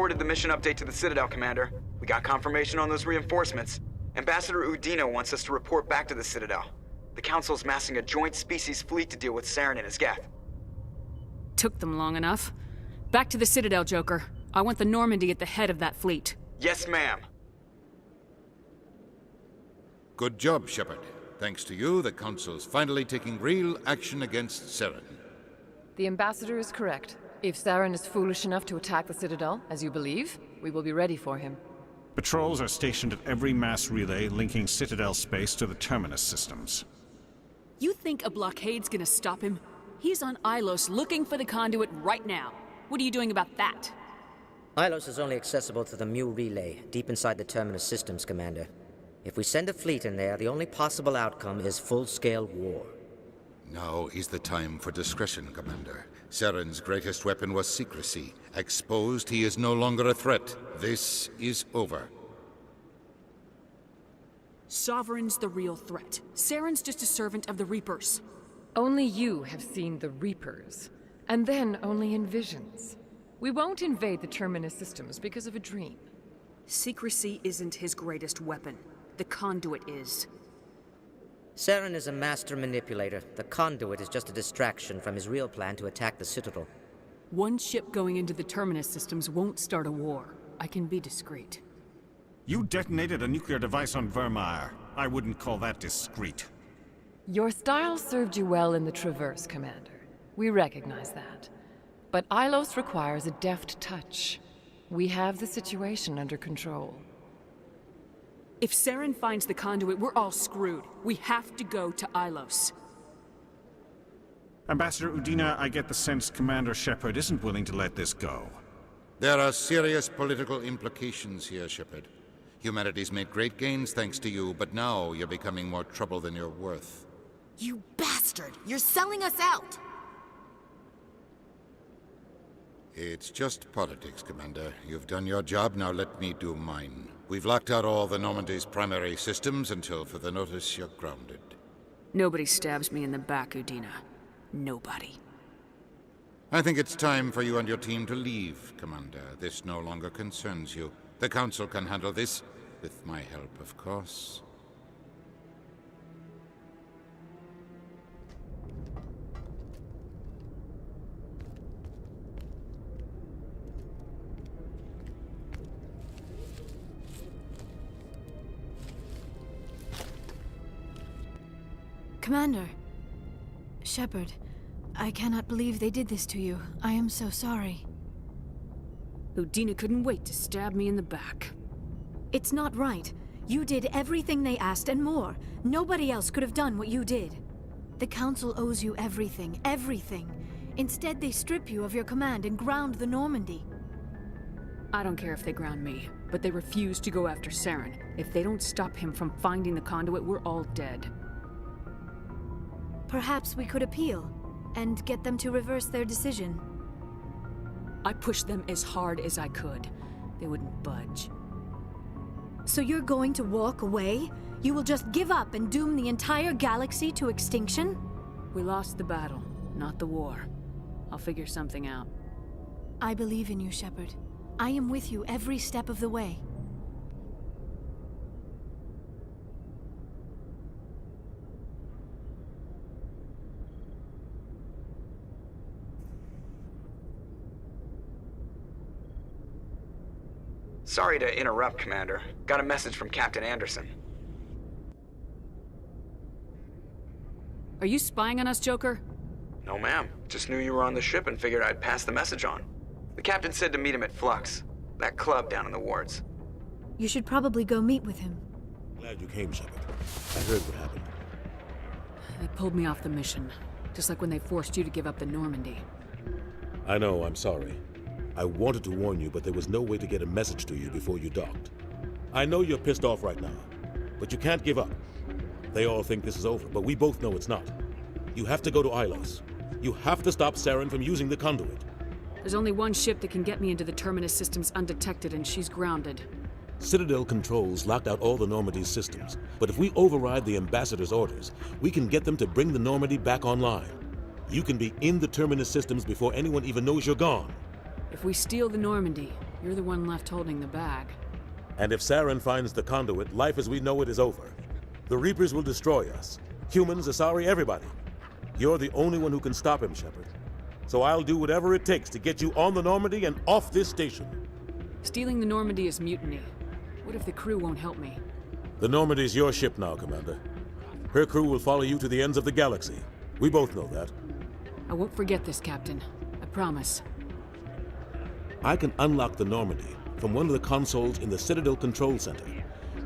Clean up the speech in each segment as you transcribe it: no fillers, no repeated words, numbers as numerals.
forwarded the mission update to the Citadel, Commander. We got confirmation on those reinforcements. Ambassador Udina wants us to report back to the Citadel. The Council's massing a joint species fleet to deal with Saren and his Geth. Took them long enough. Back to the Citadel, Joker. I want the Normandy at the head of that fleet. Yes, ma'am. Good job, Shepard. Thanks to you, the Council's finally taking real action against Saren. The Ambassador is correct. If Saren is foolish enough to attack the Citadel, as you believe, we will be ready for him. Patrols are stationed at every mass relay linking Citadel space to the Terminus systems. You think a blockade's gonna stop him? He's on Ilos looking for the conduit right now. What are you doing about that? Ilos is only accessible to the Mu relay, deep inside the Terminus systems, Commander. If we send a fleet in there, the only possible outcome is full-scale war. Now is the time for discretion, Commander. Saren's greatest weapon was secrecy. Exposed, he is no longer a threat. This is over. Sovereign's the real threat. Saren's just a servant of the Reapers. Only you have seen the Reapers, and then only in visions. We won't invade the Terminus systems because of a dream. Secrecy isn't his greatest weapon. The conduit is. Saren is a master manipulator. The conduit is just a distraction from his real plan to attack the Citadel. One ship going into the Terminus systems won't start a war. I can be discreet. You detonated a nuclear device on Vermeer. I wouldn't call that discreet. Your style served you well in the Traverse, Commander. We recognize that. But Ilos requires a deft touch. We have the situation under control. If Saren finds the conduit, we're all screwed. We have to go to Ilos. Ambassador Udina, I get the sense Commander Shepard isn't willing to let this go. There are serious political implications here, Shepard. Humanity's made great gains thanks to you, but now you're becoming more trouble than you're worth. You bastard! You're selling us out! It's just politics, Commander. You've done your job, now let me do mine. We've locked out all the Normandy's primary systems until further notice you're grounded. Nobody stabs me in the back, Udina. Nobody. I think it's time for you and your team to leave, Commander. This no longer concerns you. The Council can handle this, with my help, of course. Commander. Shepard, I cannot believe they did this to you. I am so sorry. Udina couldn't wait to stab me in the back. It's not right. You did everything they asked and more. Nobody else could have done what you did. The Council owes you everything, everything. Instead, they strip you of your command and ground the Normandy. I don't care if they ground me, but they refuse to go after Saren. If they don't stop him from finding the conduit, we're all dead. Perhaps we could appeal, and get them to reverse their decision. I pushed them as hard as I could. They wouldn't budge. So you're going to walk away? You will just give up and doom the entire galaxy to extinction? We lost the battle, not the war. I'll figure something out. I believe in you, Shepard. I am with you every step of the way. Sorry to interrupt, Commander. Got a message from Captain Anderson. Are you spying on us, Joker? No, ma'am. Just knew you were on the ship and figured I'd pass the message on. The captain said to meet him at Flux, that club down in the wards. You should probably go meet with him. Glad you came, Shepard. I heard what happened. They pulled me off the mission, just like when they forced you to give up the Normandy. I know, I'm sorry. I wanted to warn you, but there was no way to get a message to you before you docked. I know you're pissed off right now, but you can't give up. They all think this is over, but we both know it's not. You have to go to Ilos. You have to stop Saren from using the conduit. There's only one ship that can get me into the Terminus systems undetected, and she's grounded. Citadel controls locked out all the Normandy's systems, but if we override the Ambassador's orders, we can get them to bring the Normandy back online. You can be in the Terminus systems before anyone even knows you're gone. If we steal the Normandy, You're the one left holding the bag. And if Saren finds the conduit, life as we know it is over. The Reapers will destroy us. Humans, Asari, everybody. You're the only one who can stop him, Shepard. So I'll do whatever it takes to get you on the Normandy and off this station. Stealing the Normandy is mutiny. What if the crew won't help me? The Normandy's your ship now, Commander. Her crew will follow you to the ends of the galaxy. We both know that. I won't forget this, Captain. I promise. I can unlock the Normandy from one of the consoles in the Citadel Control Center.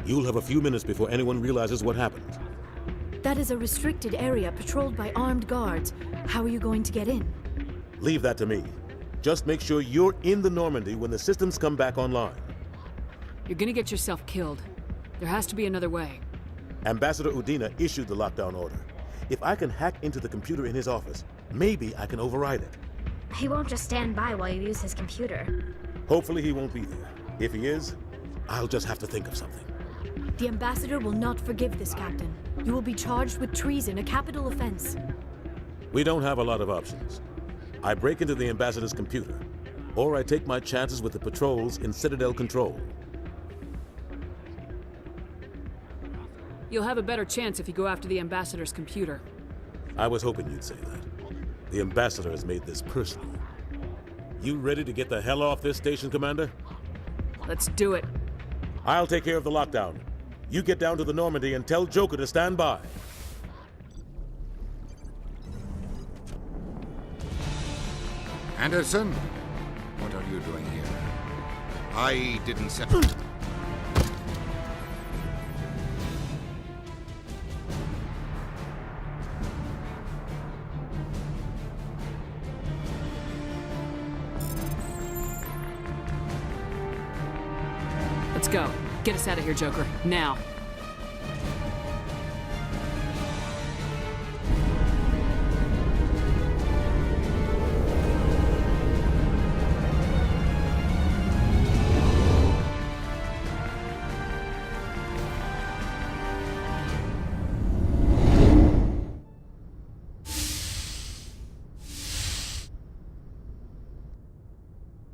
You'll have a few minutes before anyone realizes what happened. That is a restricted area patrolled by armed guards. How are you going to get in? Leave that to me. Just make sure you're in the Normandy when the systems come back online. You're gonna get yourself killed. There has to be another way. Ambassador Udina issued the lockdown order. If I can hack into the computer in his office, maybe I can override it. He won't just stand by while you use his computer. Hopefully he won't be there. If he is, I'll just have to think of something. The Ambassador will not forgive this, Captain. You will be charged with treason, a capital offense. We don't have a lot of options. I break into the Ambassador's computer, or I take my chances with the patrols in Citadel Control. You'll have a better chance if you go after the Ambassador's computer. I was hoping you'd say that. The Ambassador has made this personal. You ready to get the hell off this station, Commander? Let's do it. I'll take care of the lockdown. You get down to the Normandy and tell Joker to stand by. Anderson? What are you doing here? I didn't set... Let's go. Get us out of here, Joker. Now.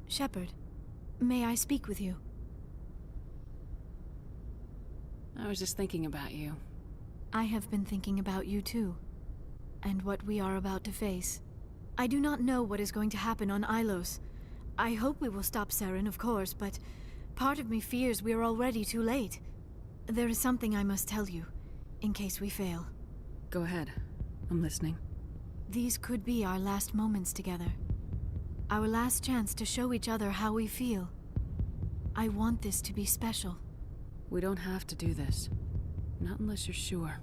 Shepard, may I speak with you? I was just thinking about you. I have been thinking about you too, and what we are about to face. I do not know what is going to happen on Ilos. I hope we will stop Saren, of course, but part of me fears we are already too late. There is something I must tell you, in case we fail. Go ahead. I'm listening. These could be our last moments together. Our last chance to show each other how we feel. I want this to be special. We don't have to do this. Not unless you're sure.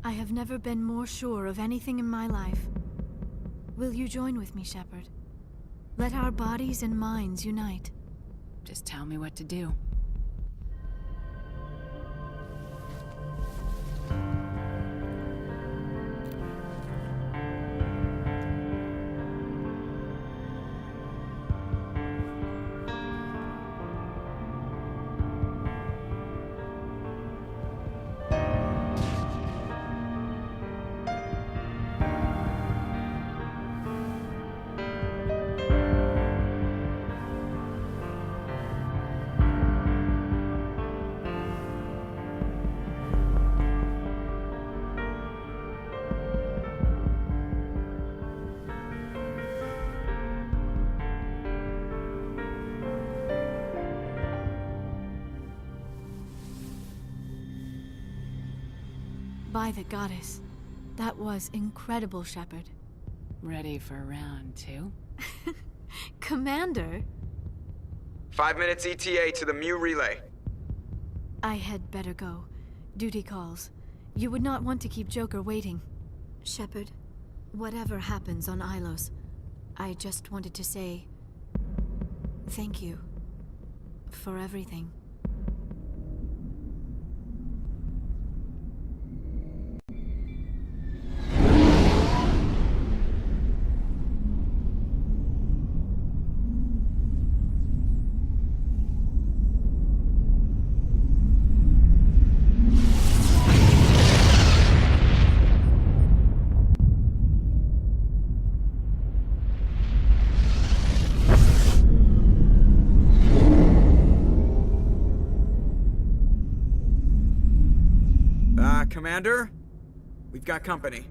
I have never been more sure of anything in my life. Will you join with me, Shepard? Let our bodies and minds unite. Just tell me what to do. By the goddess. That was incredible, Shepard. Ready for round 2? Commander! 5 minutes ETA to the Mu relay. I had better go. Duty calls. You would not want to keep Joker waiting. Shepard, whatever happens on Ilos, I just wanted to say... thank you. For everything. Commander, we've got company.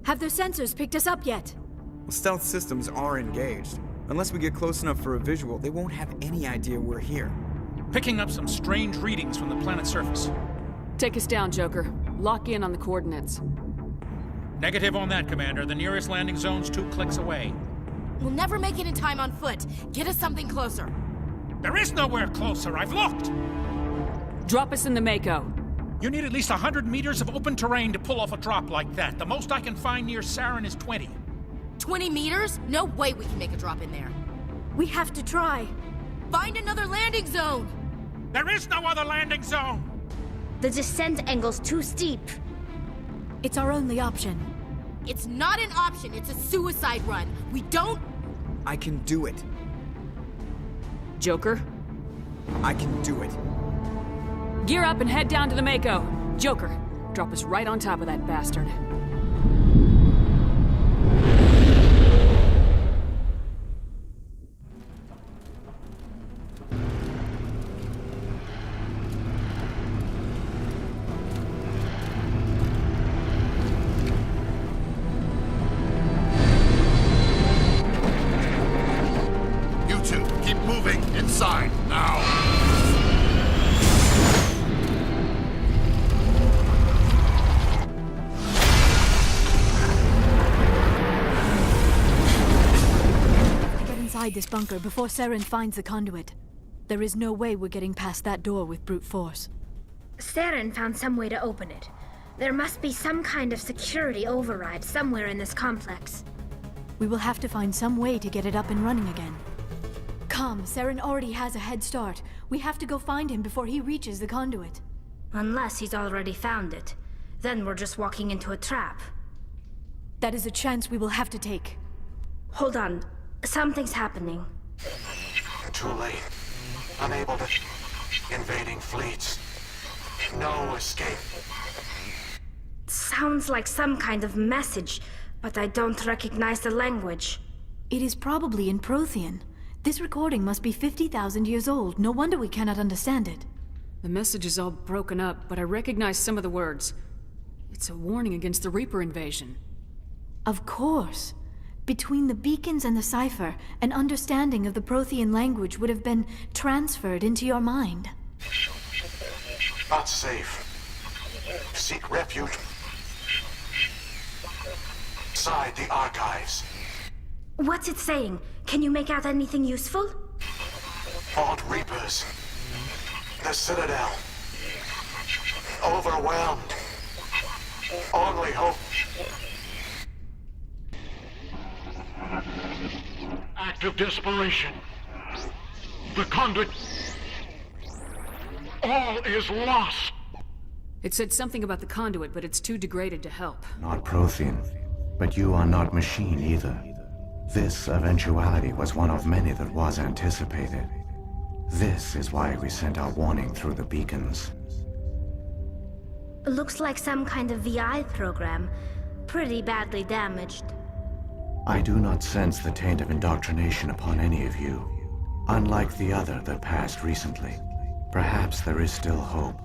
Have their sensors picked us up yet? Well, stealth systems are engaged. Unless we get close enough for a visual, they won't have any idea we're here. Picking up some strange readings from the planet's surface. Take us down, Joker. Lock in on the coordinates. Negative on that, Commander. The nearest landing zone's 2 clicks away. We'll never make it in time on foot. Get us something closer. There is nowhere closer. I've looked. Drop us in the Mako. You need at least 100 meters of open terrain to pull off a drop like that. The most I can find near Saren is 20. 20 meters? No way we can make a drop in there. We have to try. Find another landing zone! There is no other landing zone! The descent angle's too steep. It's our only option. It's not an option, it's a suicide run. We don't... I can do it. Joker, I can do it. gear up and head down to the Mako. Joker, drop us right on top of that bastard. You two, keep moving inside, now! Get inside this bunker before Saren finds the conduit. There is no way we're getting past that door with brute force. Saren found some way to open it. There must be some kind of security override somewhere in this complex. We will have to find some way to get it up and running again. Come, Saren already has a head start. We have to go find him before he reaches the conduit. Unless he's already found it. Then we're just walking into a trap. That is a chance we will have to take. Hold on. Something's happening. Too late. Unable to... Invading fleets. No escape. Sounds like some kind of message, but I don't recognize the language. It is probably in Prothean. This recording must be 50,000 years old. No wonder we cannot understand it. The message is all broken up, but I recognize some of the words. It's a warning against the Reaper invasion. Of course. Between the beacons and the cipher, an understanding of the Prothean language would have been transferred into your mind. Not safe. Seek refuge. Inside the archives. What's it saying? Can you make out anything useful? Fought Reapers. The Citadel. Overwhelmed. Only hope. Act of desperation. The conduit. All is lost. It said something about the conduit, but it's too degraded to help. Not Prothean, but you are not machine either. This eventuality was one of many that was anticipated. This is why we sent our warning through the beacons. Looks like some kind of VI program. Pretty badly damaged. I do not sense the taint of indoctrination upon any of you. Unlike the other that passed recently. Perhaps there is still hope.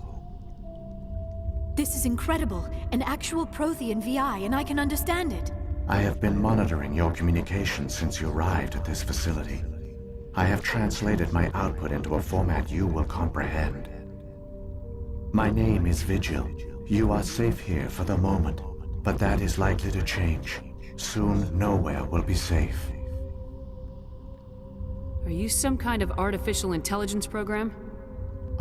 This is incredible. An actual Prothean VI, and I can understand it. I have been monitoring your communications since you arrived at this facility. I have translated my output into a format you will comprehend. My name is Vigil. You are safe here for the moment, but that is likely to change. Soon, nowhere will be safe. Are you some kind of artificial intelligence program?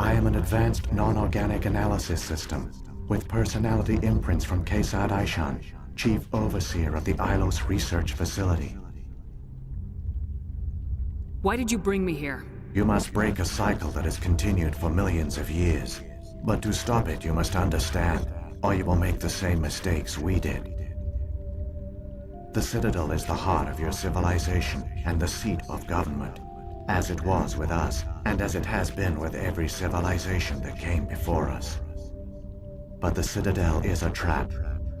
I am an advanced non-organic analysis system, with personality imprints from Kesad Aishan, Chief Overseer of the Ilos Research Facility. Why did you bring me here? You must break a cycle that has continued for millions of years. But to stop it, you must understand, or you will make the same mistakes we did. The Citadel is the heart of your civilization and the seat of government, as it was with us, and as it has been with every civilization that came before us. But the Citadel is a trap.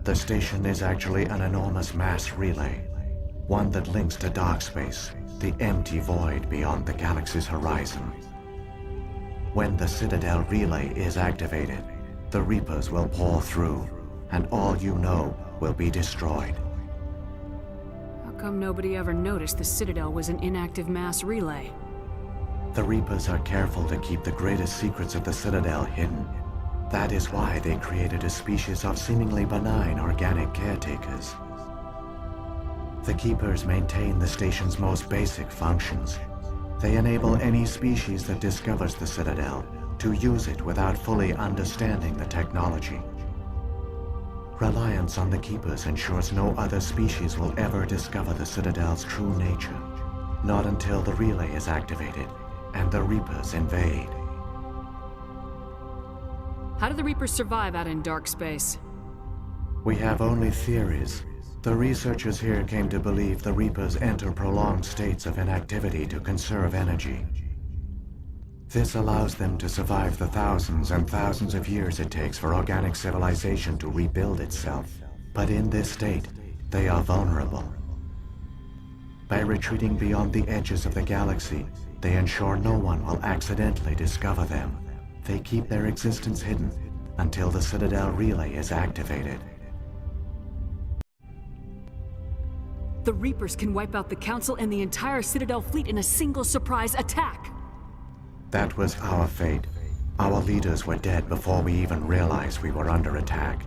The station is actually an enormous mass relay, one that links to dark space, the empty void beyond the galaxy's horizon. When the Citadel relay is activated, the Reapers will pour through, and all you know will be destroyed. How come nobody ever noticed the Citadel was an inactive mass relay? The Reapers are careful to keep the greatest secrets of the Citadel hidden. That is why they created a species of seemingly benign organic caretakers. The Keepers maintain the station's most basic functions. They enable any species that discovers the Citadel to use it without fully understanding the technology. Reliance on the Keepers ensures no other species will ever discover the Citadel's true nature. Not until the relay is activated and the Reapers invade. How do the Reapers survive out in dark space? We have only theories. The researchers here came to believe the Reapers enter prolonged states of inactivity to conserve energy. This allows them to survive the thousands and thousands of years it takes for organic civilization to rebuild itself. But in this state, they are vulnerable. By retreating beyond the edges of the galaxy, they ensure no one will accidentally discover them. They keep their existence hidden until the Citadel relay is activated. The Reapers can wipe out the Council and the entire Citadel fleet in a single surprise attack! That was our fate. Our leaders were dead before we even realized we were under attack.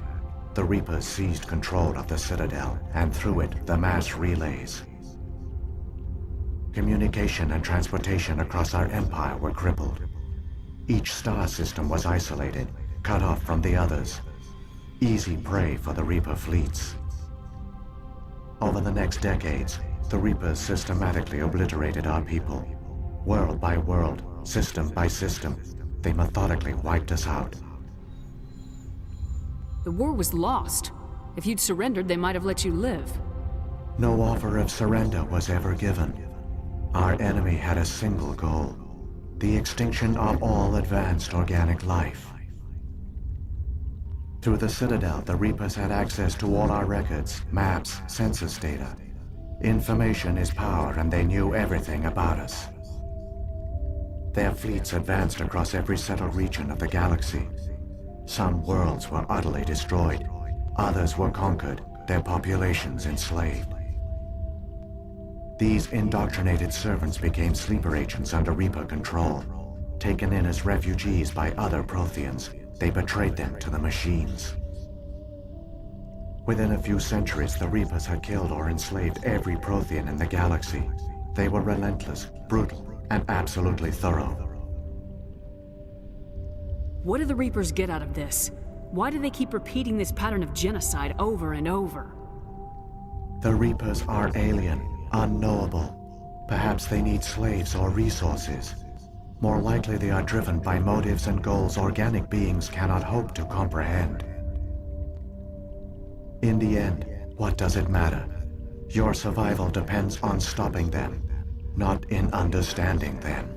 The Reapers seized control of the Citadel, and through it, the mass relays. Communication and transportation across our empire were crippled. Each star system was isolated, cut off from the others. Easy prey for the Reaper fleets. Over the next decades, the Reapers systematically obliterated our people. World by world, system by system, they methodically wiped us out. The war was lost. If you'd surrendered, they might have let you live. No offer of surrender was ever given. Our enemy had a single goal: the extinction of all advanced organic life. Through the Citadel, the Reapers had access to all our records, maps, census data. Information is power, and they knew everything about us. Their fleets advanced across every settled region of the galaxy. Some worlds were utterly destroyed. Others were conquered, their populations enslaved. These indoctrinated servants became sleeper agents under Reaper control. Taken in as refugees by other Protheans, they betrayed them to the machines. Within a few centuries, the Reapers had killed or enslaved every Prothean in the galaxy. They were relentless, brutal, and absolutely thorough. What do the Reapers get out of this? Why do they keep repeating this pattern of genocide over and over? The Reapers are alien, unknowable. Perhaps they need slaves or resources. More likely they are driven by motives and goals organic beings cannot hope to comprehend. In the end, what does it matter? Your survival depends on stopping them, not in understanding them.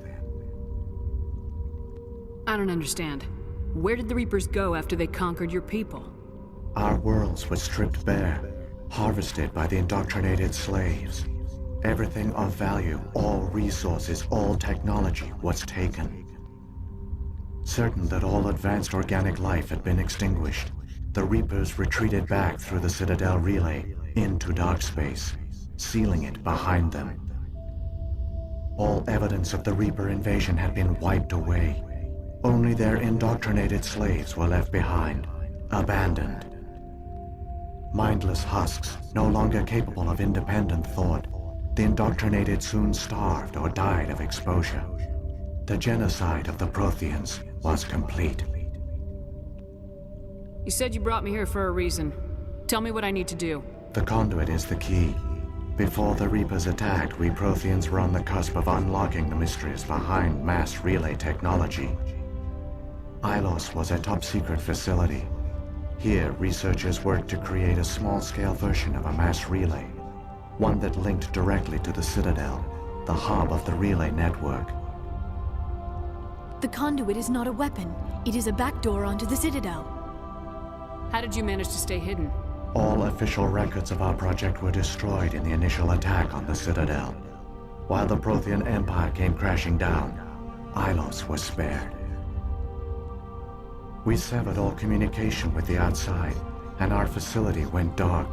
I don't understand. Where did the Reapers go after they conquered your people? Our worlds were stripped bare, harvested by the indoctrinated slaves. Everything of value, all resources, all technology was taken. Certain that all advanced organic life had been extinguished, the Reapers retreated back through the Citadel relay into dark space, sealing it behind them. All evidence of the Reaper invasion had been wiped away. Only their indoctrinated slaves were left behind, abandoned. Mindless husks, no longer capable of independent thought, the indoctrinated soon starved or died of exposure. The genocide of the Protheans was complete. You said you brought me here for a reason. Tell me what I need to do. The conduit is the key. Before the Reapers attacked, we Protheans were on the cusp of unlocking the mysteries behind mass relay technology. Ilos was a top-secret facility. Here, researchers worked to create a small-scale version of a mass relay, one that linked directly to the Citadel, the hub of the relay network. The conduit is not a weapon. It is a backdoor onto the Citadel. How did you manage to stay hidden? All official records of our project were destroyed in the initial attack on the Citadel. While the Prothean Empire came crashing down, Ilos was spared. We severed all communication with the outside, and our facility went dark,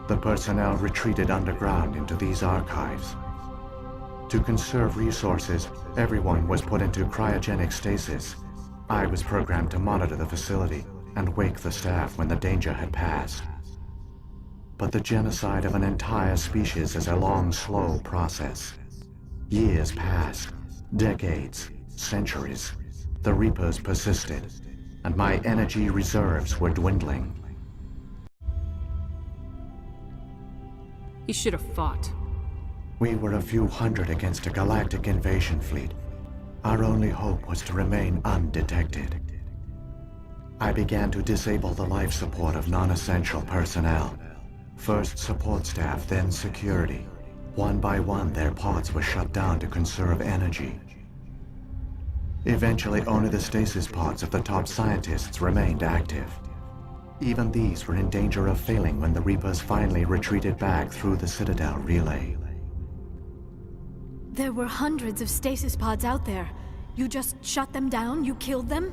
the personnel retreated underground into these archives. To conserve resources, everyone was put into cryogenic stasis. I was programmed to monitor the facility and wake the staff when the danger had passed. But the genocide of an entire species is a long, slow process. Years passed, decades, centuries. The Reapers persisted, and my energy reserves were dwindling. You should have fought. We were a few hundred against a galactic invasion fleet. Our only hope was to remain undetected. I began to disable the life support of non-essential personnel. First support staff, then security. One by one, their pods were shut down to conserve energy. Eventually, only the stasis pods of the top scientists remained active. Even these were in danger of failing when the Reapers finally retreated back through the Citadel relay. There were hundreds of stasis pods out there. You just shut them down? You killed them?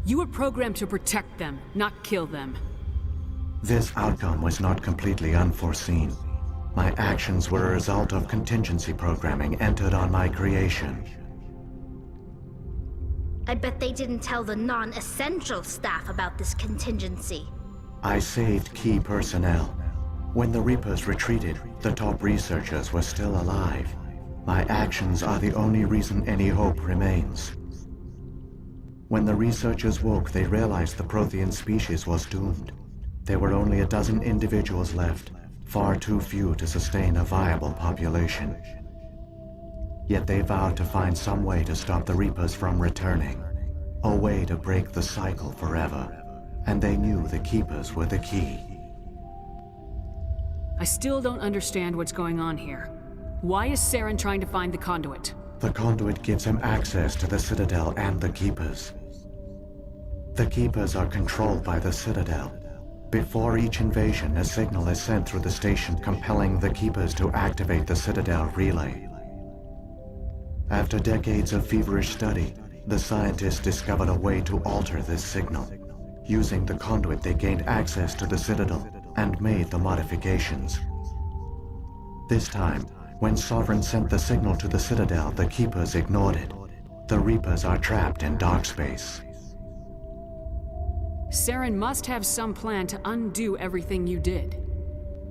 You were programmed to protect them, not kill them. This outcome was not completely unforeseen. My actions were a result of contingency programming entered on my creation. I bet they didn't tell the non-essential staff about this contingency. I saved key personnel. When the Reapers retreated, the top researchers were still alive. My actions are the only reason any hope remains. When the researchers woke, they realized the Prothean species was doomed. There were only a dozen individuals left, far too few to sustain a viable population. Yet they vowed to find some way to stop the Reapers from returning, a way to break the cycle forever, and they knew the Keepers were the key. I still don't understand what's going on here. Why is Saren trying to find the conduit? The conduit gives him access to the Citadel and the Keepers. The Keepers are controlled by the Citadel. Before each invasion, a signal is sent through the station compelling the Keepers to activate the Citadel relay. After decades of feverish study, the scientists discovered a way to alter this signal. Using the conduit, they gained access to the Citadel and made the modifications. This time, when Sovereign sent the signal to the Citadel, the Keepers ignored it. The Reapers are trapped in dark space. Saren must have some plan to undo everything you did.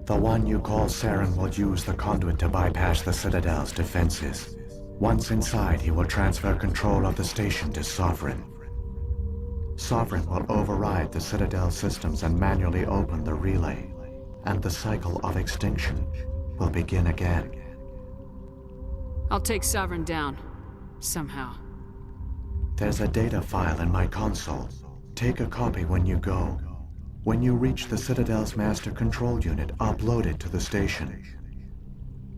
The one you call Saren will use the conduit to bypass the Citadel's defenses. Once inside, he will transfer control of the station to Sovereign. Sovereign will override the Citadel systems and manually open the relay, and the cycle of extinction will begin again. I'll take Sovereign down. Somehow. There's a data file in my console. Take a copy when you go. When you reach the Citadel's master control unit, upload it to the station.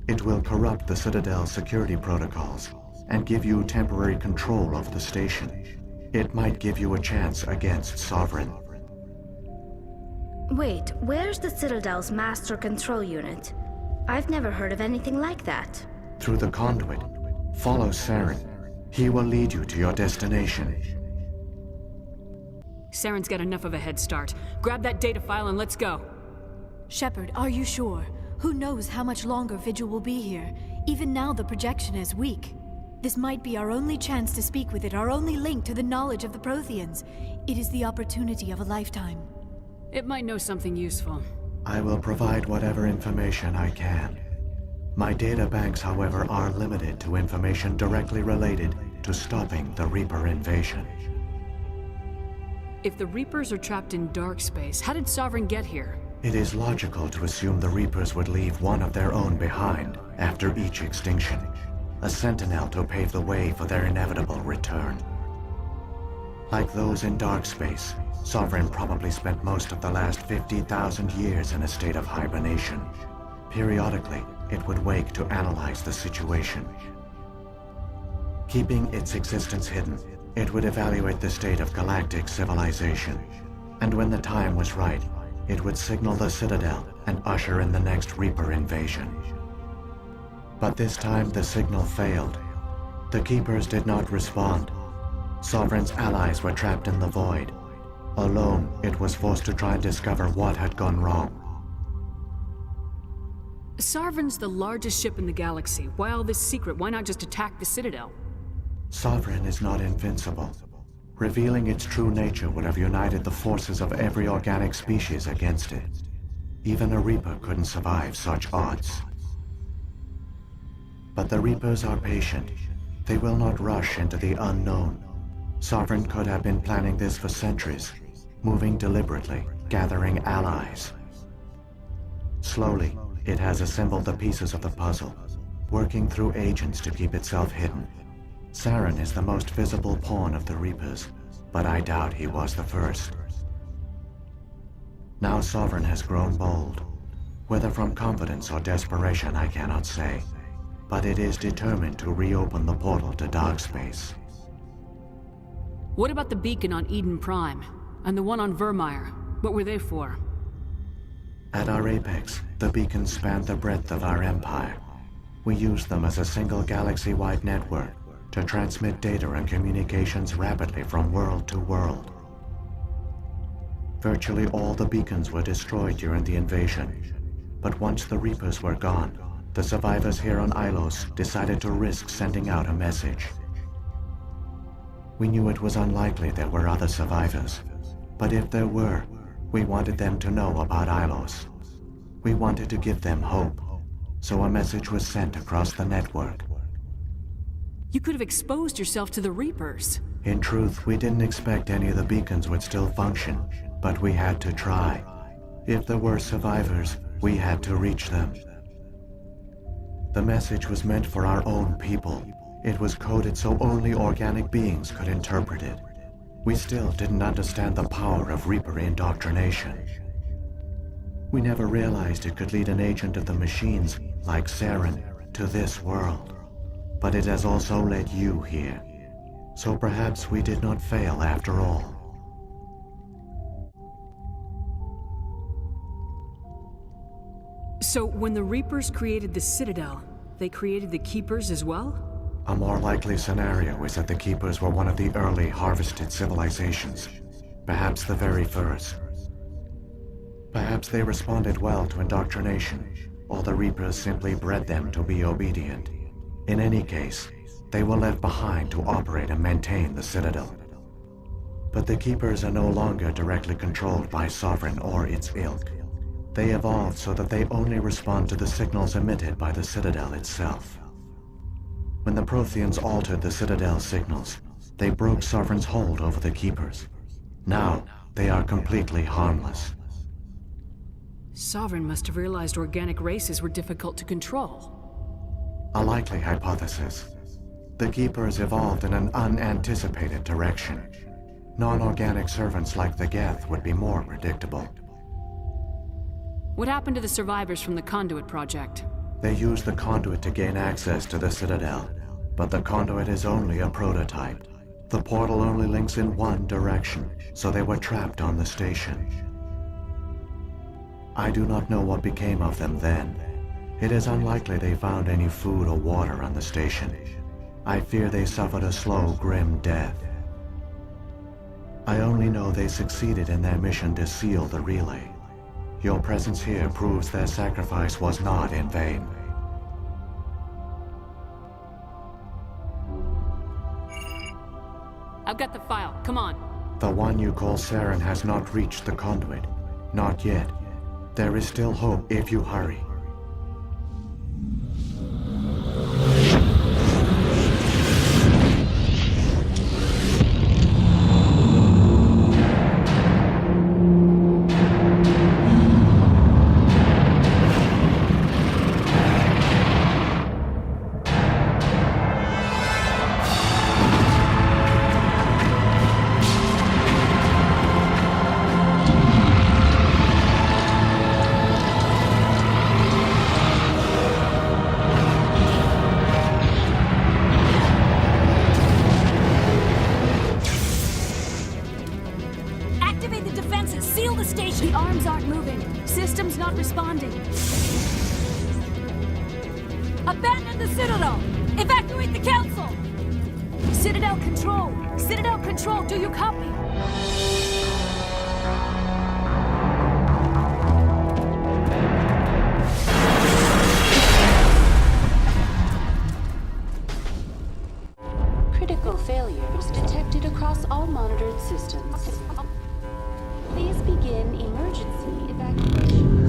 It will corrupt the Citadel's security protocols and give you temporary control of the station. It might give you a chance against Sovereign. Wait, where's the Citadel's master control unit? I've never heard of anything like that. Through the conduit, follow Saren. He will lead you to your destination. Saren's got enough of a head start. Grab that data file and let's go. Shepard, are you sure? Who knows how much longer Vigil will be here? Even now the projection is weak. This might be our only chance to speak with it, our only link to the knowledge of the Protheans. It is the opportunity of a lifetime. It might know something useful. I will provide whatever information I can. My data banks, however, are limited to information directly related to stopping the Reaper invasion. If the Reapers are trapped in dark space, how did Sovereign get here? It is logical to assume the Reapers would leave one of their own behind after each extinction. A sentinel to pave the way for their inevitable return. Like those in dark space, Sovereign probably spent most of the last 50,000 years in a state of hibernation. Periodically, it would wake to analyze the situation. Keeping its existence hidden, it would evaluate the state of galactic civilization. And when the time was right, it would signal the Citadel and usher in the next Reaper invasion. But this time the signal failed. The Keepers did not respond. Sovereign's allies were trapped in the void. Alone, it was forced to try and discover what had gone wrong. Sovereign's the largest ship in the galaxy. Why all this secret? Why not just attack the Citadel? Sovereign is not invincible. Revealing its true nature would have united the forces of every organic species against it. Even a Reaper couldn't survive such odds. But the Reapers are patient. They will not rush into the unknown. Sovereign could have been planning this for centuries, moving deliberately, gathering allies. Slowly, it has assembled the pieces of the puzzle, working through agents to keep itself hidden. Saren is the most visible pawn of the Reapers, but I doubt he was the first. Now Sovereign has grown bold. Whether from confidence or desperation, I cannot say. But it is determined to reopen the portal to dark space. What about the beacon on Eden Prime? And the one on Vermeer? What were they for? At our apex, the beacons spanned the breadth of our empire. We used them as a single galaxy-wide network to transmit data and communications rapidly from world to world. Virtually all the beacons were destroyed during the invasion, but once the Reapers were gone, the survivors here on Ilos decided to risk sending out a message. We knew it was unlikely there were other survivors, but if there were, we wanted them to know about Ilos. We wanted to give them hope, so a message was sent across the network. You could have exposed yourself to the Reapers. In truth, we didn't expect any of the beacons would still function, but we had to try. If there were survivors, we had to reach them. The message was meant for our own people. It was coded so only organic beings could interpret it. We still didn't understand the power of Reaper indoctrination. We never realized it could lead an agent of the machines, like Saren, to this world. But it has also led you here. So perhaps we did not fail after all. So when the Reapers created the Citadel, they created the Keepers as well? A more likely scenario is that the Keepers were one of the early harvested civilizations, perhaps the very first. Perhaps they responded well to indoctrination, or the Reapers simply bred them to be obedient. In any case, they were left behind to operate and maintain the Citadel. But the Keepers are no longer directly controlled by Sovereign or its ilk. They evolved so that they only respond to the signals emitted by the Citadel itself. When the Protheans altered the Citadel's signals, they broke Sovereign's hold over the Keepers. Now, they are completely harmless. Sovereign must have realized organic races were difficult to control. A likely hypothesis. The Keepers evolved in an unanticipated direction. Non-organic servants like the Geth would be more predictable. What happened to the survivors from the Conduit project? They used the conduit to gain access to the Citadel, but the conduit is only a prototype. The portal only links in one direction, so they were trapped on the station. I do not know what became of them then. It is unlikely they found any food or water on the station. I fear they suffered a slow, grim death. I only know they succeeded in their mission to seal the relay. Your presence here proves their sacrifice was not in vain. I've got the file. Come on. The one you call Saren has not reached the conduit. Not yet. There is still hope if you hurry. The arms aren't moving. Systems not responding. Abandon the Citadel! Evacuate the Council! Citadel Control! Citadel Control, do you copy? critical failures detected across all monitored systems. Please begin emergency evacuation.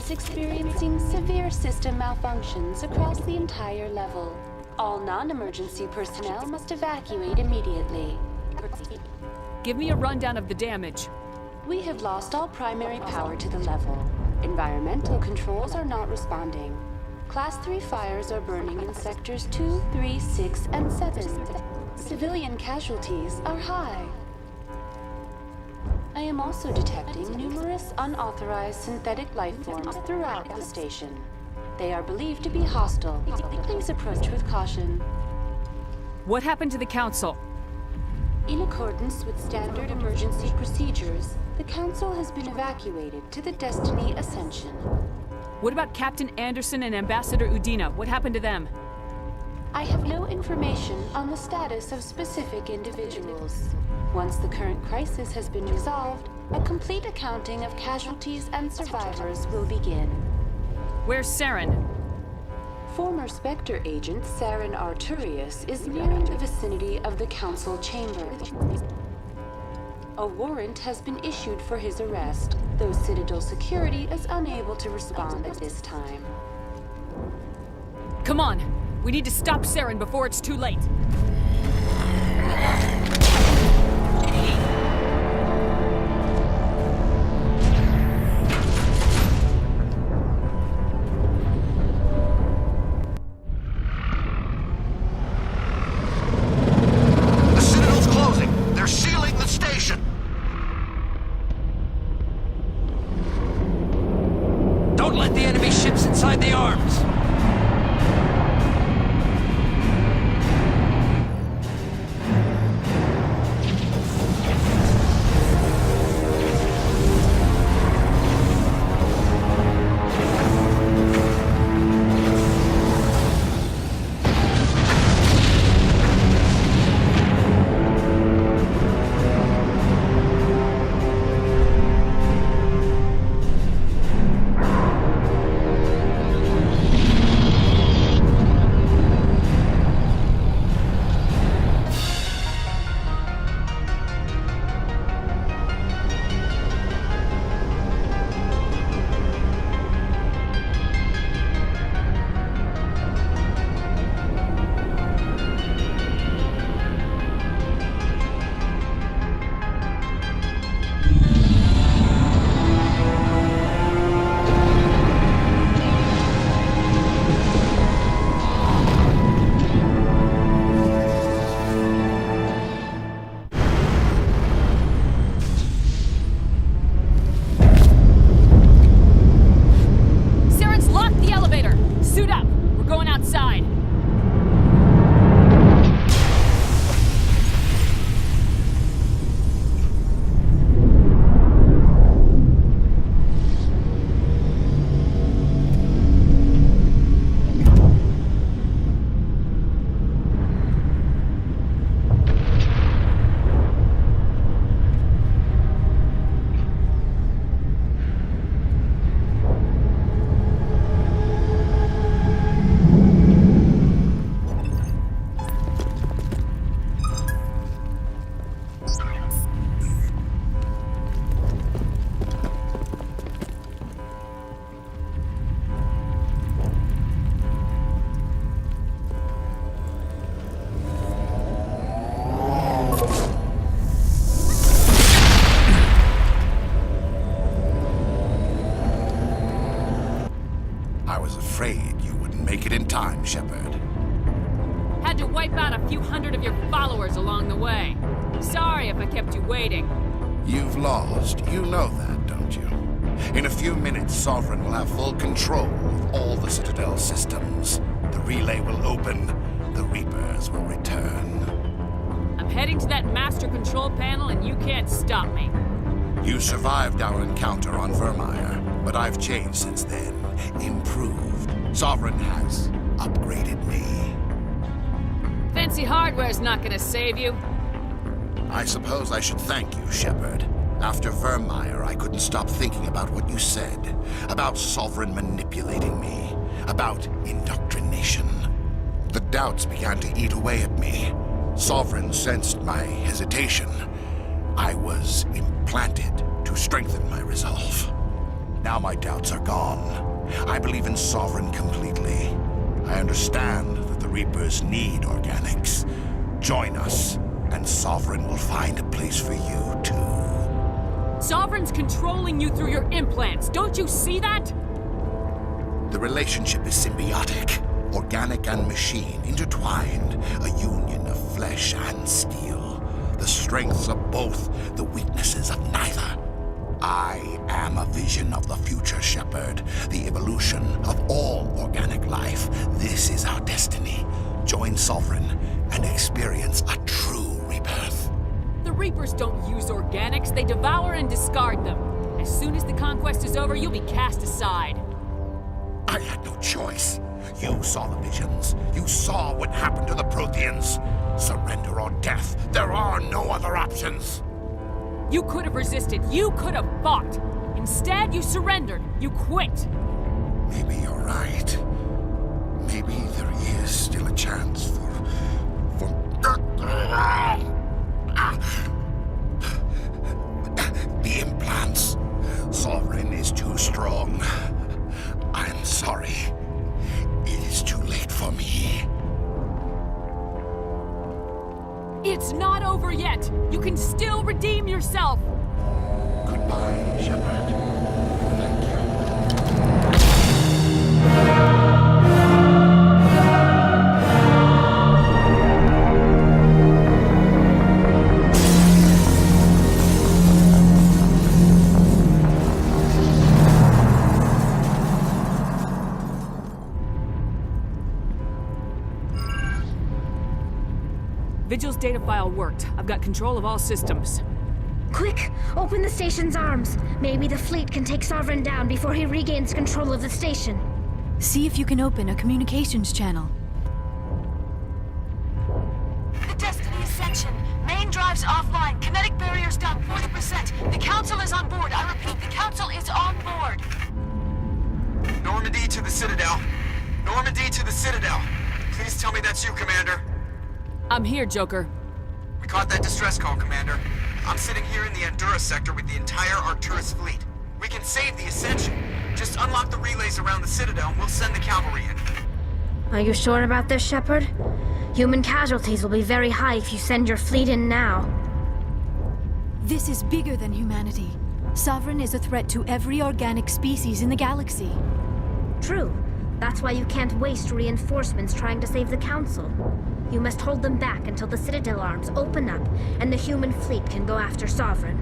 Experiencing severe system malfunctions across the entire level. All non-emergency personnel must evacuate immediately. Give me a rundown of the damage. We have lost all primary power to the level. Environmental controls are not responding. Class 3 fires are burning in sectors 2, 3, 6, and 7. Civilian casualties are high. I am also detecting numerous unauthorized synthetic life forms throughout the station. They are believed to be hostile. Please approach with caution. What happened to the Council? In accordance with standard emergency procedures, the Council has been evacuated to the Destiny Ascension. What about Captain Anderson and Ambassador Udina? What happened to them? I have no information on the status of specific individuals. Once the current crisis has been resolved, a complete accounting of casualties and survivors will begin. Where's Saren? Former Spectre agent Saren Arturius is nearing the vicinity of the Council chamber. A warrant has been issued for his arrest, though Citadel security is unable to respond at this time. Come on! We need to stop Saren before it's too late! afraid you wouldn't make it in time, Shepard. Had to wipe out a few hundred of your followers along the way. Sorry if I kept you waiting. You've lost. You know that, don't you? In a few minutes, Sovereign will have full control of all the Citadel systems. The relay will open. The Reapers will return. I'm heading to that master control panel and you can't stop me. You survived our encounter on Vermeer, but I've changed since then. Improved. Sovereign has upgraded me. Fancy hardware's not gonna save you. I suppose I should thank you, Shepard. After Vermeer, I couldn't stop thinking about what you said. About Sovereign manipulating me. About indoctrination. The doubts began to eat away at me. Sovereign sensed my hesitation. I was implanted to strengthen my resolve. Now my doubts are gone. I believe in Sovereign completely. I understand that the Reapers need organics. Join us, and Sovereign will find a place for you, too. Sovereign's controlling you through your implants. Don't you see that? The relationship is symbiotic. Organic and machine, intertwined. A union of flesh and steel. The strengths of both, the weaknesses of neither. I am a vision of the future, Shepard. The evolution of all organic life. This is our destiny. Join Sovereign and experience a true rebirth. The Reapers don't use organics. They devour and discard them. As soon as the conquest is over, you'll be cast aside. I had no choice. You saw the visions. You saw what happened to the Protheans. Surrender or death. There are no other options. You could have resisted. You could have fought. Instead, you surrendered. You quit. Maybe you're right. Maybe there is still a chance for... The implants. Sovereign is too strong. I'm sorry. It is too late for me. It's not over yet. You can still redeem yourself. Goodbye, Shepard. Thank you. Vigil's data file worked. I've got control of all systems. Quick! Open the station's arms. Maybe the fleet can take Sovereign down before he regains control of the station. See if you can open a communications channel. The Destiny Ascension. Main drives offline. Kinetic barriers down 40%. The Council is on board. I repeat, the Council is on board. Normandy to the Citadel. Normandy to the Citadel. Please tell me that's you, Commander. I'm here, Joker. We caught that distress call, Commander. I'm sitting here in the Endura sector with the entire Arcturus fleet. We can save the Ascension. Just unlock the relays around the Citadel and we'll send the cavalry in. Are you sure about this, Shepard? Human casualties will be very high if you send your fleet in now. This is bigger than humanity. Sovereign is a threat to every organic species in the galaxy. True. That's why you can't waste reinforcements trying to save the Council. You must hold them back until the Citadel arms open up and the human fleet can go after Sovereign.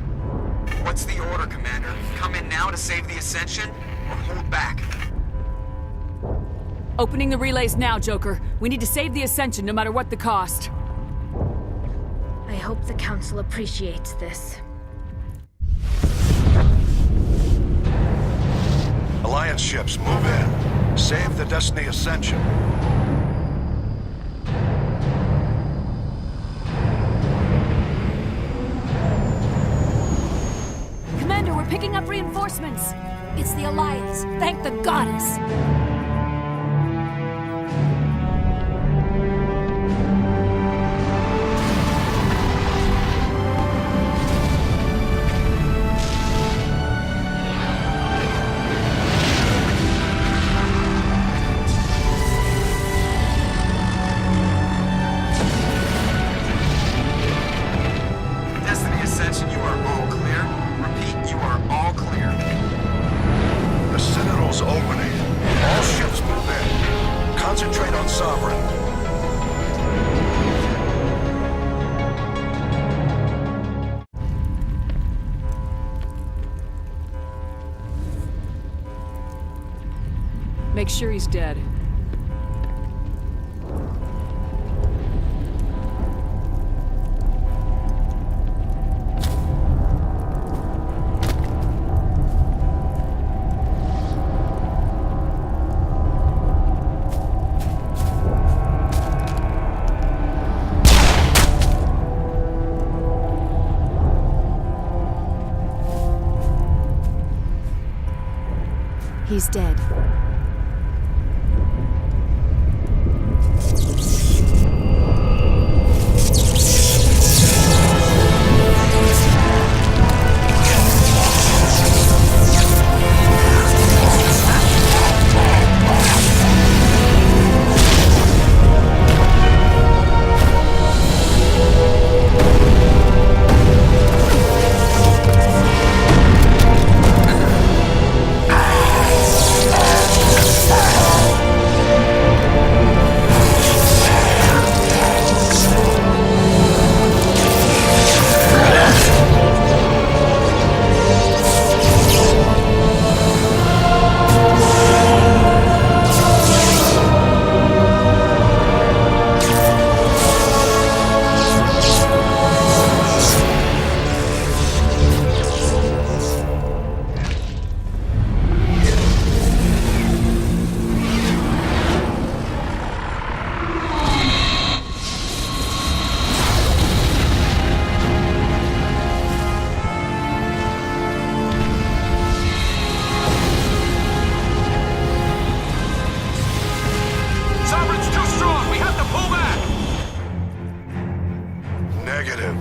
What's the order, Commander? Come in now to save the Ascension, or hold back? Opening the relays now, Joker. We need to save the Ascension no matter what the cost. I hope the Council appreciates this. Alliance ships, move in. Save the Destiny Ascension. Commander, we're picking up reinforcements. It's the Alliance. Thank the goddess. Destiny Ascension, you are all clear. Repeat, you are all clear. The Citadel's opening. All ships move in. Concentrate on Sovereign. Make sure he's dead. He's dead.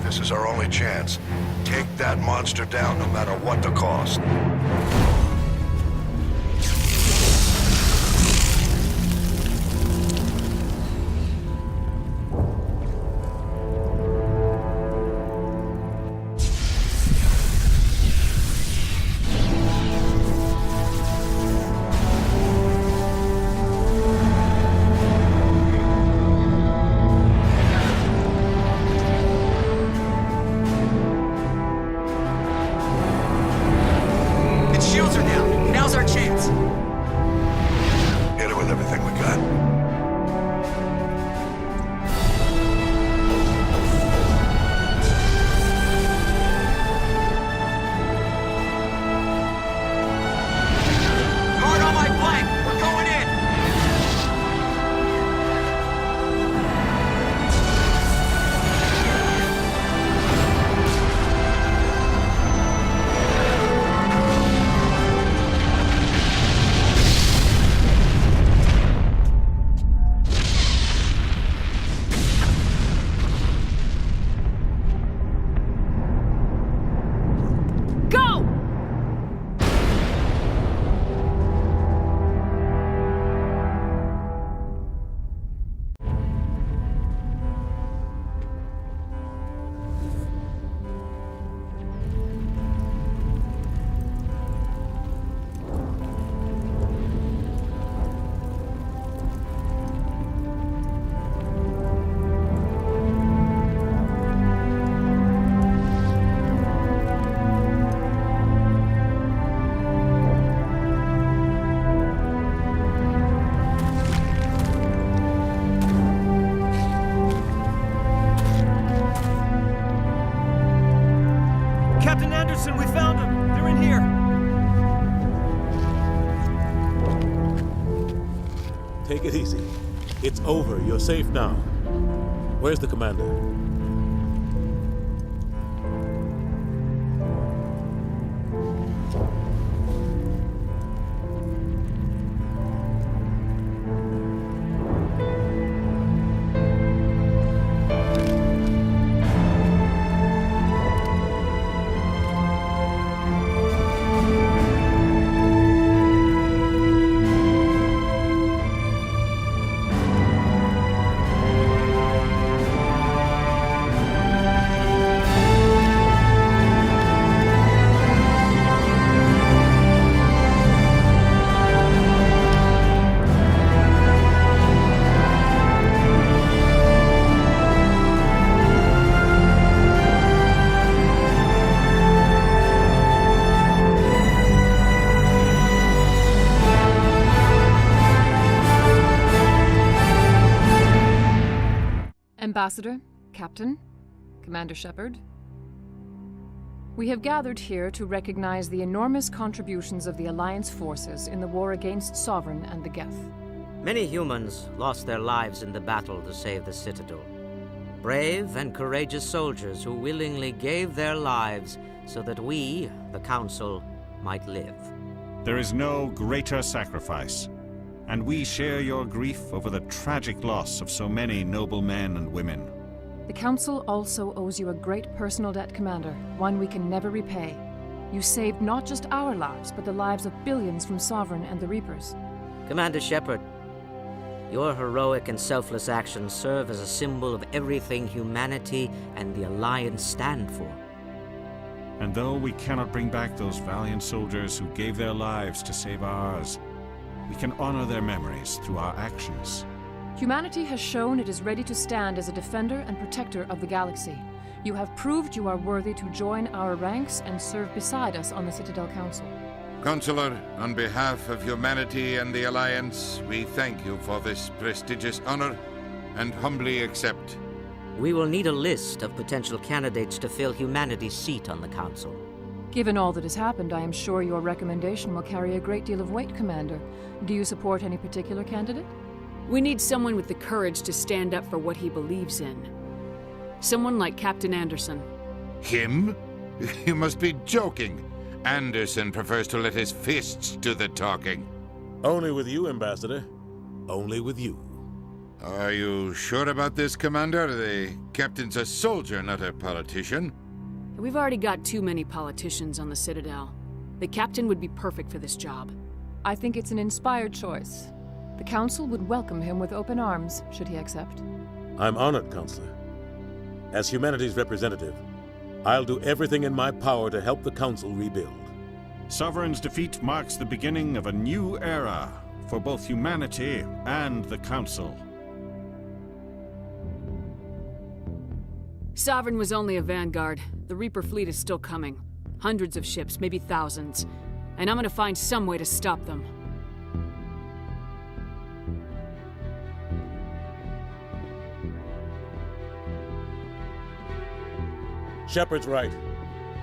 This is our only chance. Take that monster down no matter what the cost. We found them! They're in here! Take it easy. It's over. You're safe now. Where's the commander? Ambassador, Captain, Commander Shepard. We have gathered here to recognize the enormous contributions of the Alliance forces in the war against Sovereign and the Geth. Many humans lost their lives in the battle to save the Citadel. Brave and courageous soldiers who willingly gave their lives so that we, the Council, might live. There is no greater sacrifice, and we share your grief over the tragic loss of so many noble men and women. The Council also owes you a great personal debt, Commander, one we can never repay. You saved not just our lives, but the lives of billions from Sovereign and the Reapers. Commander Shepard, your heroic and selfless actions serve as a symbol of everything humanity and the Alliance stand for. And though we cannot bring back those valiant soldiers who gave their lives to save ours, we can honor their memories through our actions. Humanity has shown it is ready to stand as a defender and protector of the galaxy. You have proved you are worthy to join our ranks and serve beside us on the Citadel Council. Councilor, on behalf of humanity and the Alliance, we thank you for this prestigious honor and humbly accept. We will need a list of potential candidates to fill humanity's seat on the Council. Given all that has happened, I am sure your recommendation will carry a great deal of weight, Commander. Do you support any particular candidate? We need someone with the courage to stand up for what he believes in. Someone like Captain Anderson. Him? You must be joking. Anderson prefers to let his fists do the talking. Only with you, Ambassador. Only with you. Are you sure about this, Commander? The captain's a soldier, not a politician. We've already got too many politicians on the Citadel. The captain would be perfect for this job. I think it's an inspired choice. The Council would welcome him with open arms, should he accept. I'm honored, Councilor. As humanity's representative, I'll do everything in my power to help the Council rebuild. Sovereign's defeat marks the beginning of a new era for both humanity and the Council. Sovereign was only a vanguard. The Reaper fleet is still coming. Hundreds of ships, maybe thousands. And I'm gonna find some way to stop them. Shepard's right.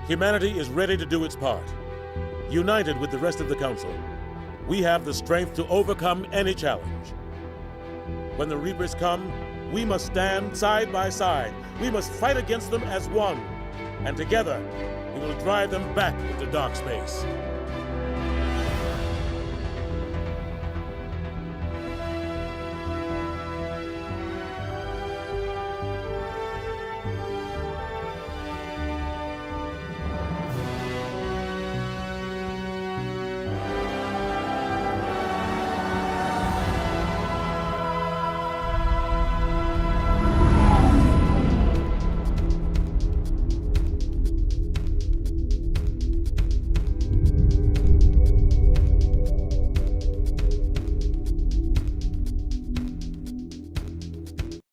Humanity is ready to do its part. United with the rest of the Council, we have the strength to overcome any challenge. When the Reapers come, we must stand side by side. We must fight against them as one. And together, we will drive them back into dark space.